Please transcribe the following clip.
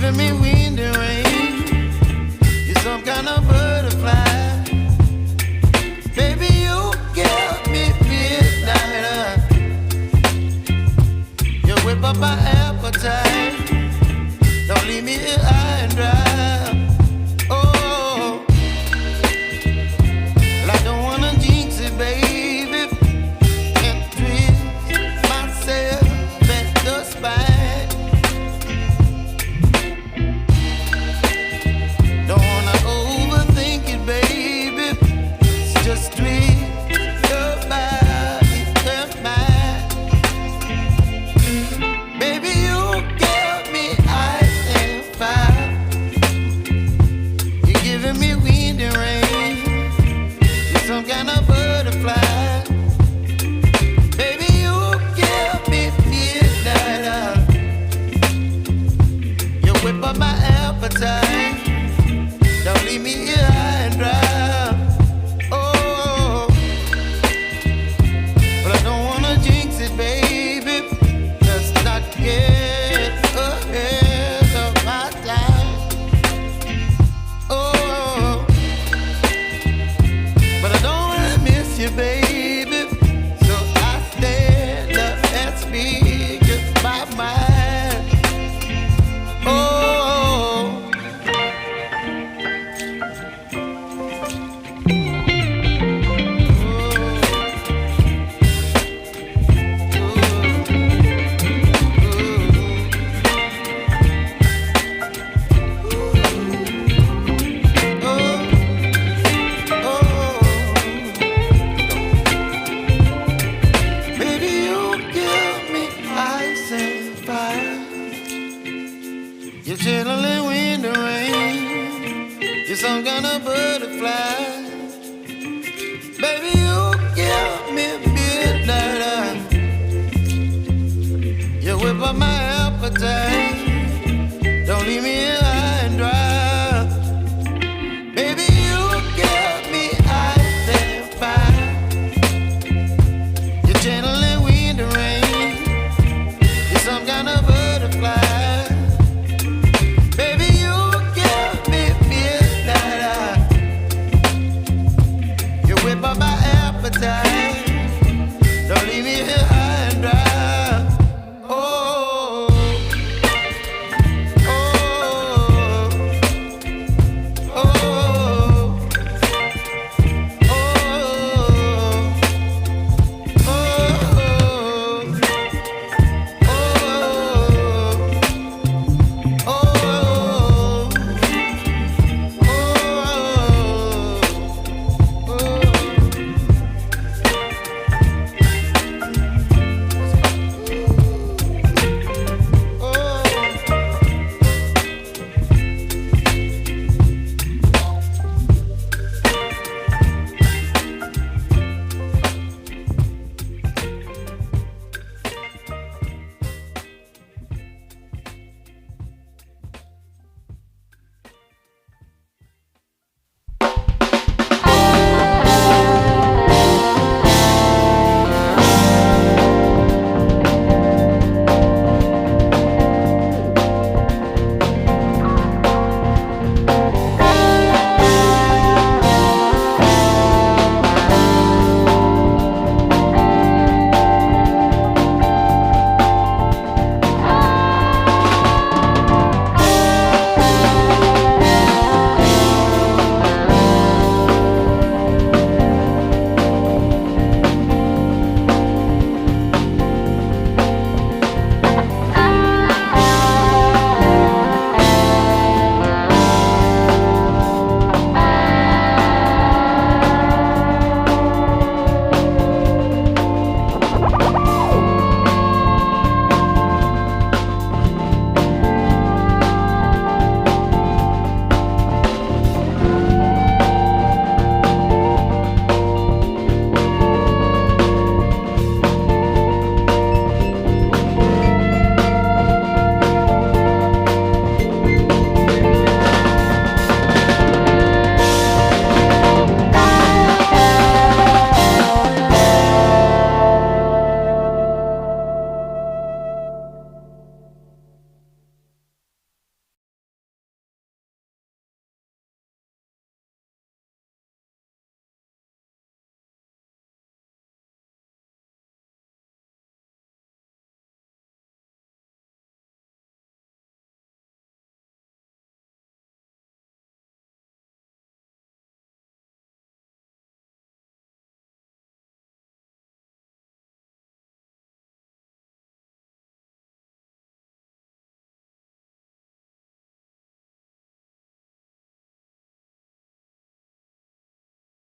giving me wind and rain. You're some kind of butterfly. Baby, you give me midnight. You whip up my appetite. Don't leave me here high and dry. Oh, well, I don't wanna jinx it, baby, and twist myself at the spine. Don't wanna overthink it, baby. It's just twist your body and mine. Baby, you give me ice and fire. You're giving me wind and rain. You're some kind of butterfly. Baby, you give me midnight. You whip up my appetite. Don't leave me here high and dry. Oh, but I don't wanna jinx it, baby. Let's not get ahead of my time. Oh, but I don't wanna miss you, baby. So I stand up and speak just my mind. Oh. Baby, you give me ice and fire. You're chilling wind and rain. You're some kind of butterfly. Baby, you give me midnight. You whip up my appetite. Don't leave me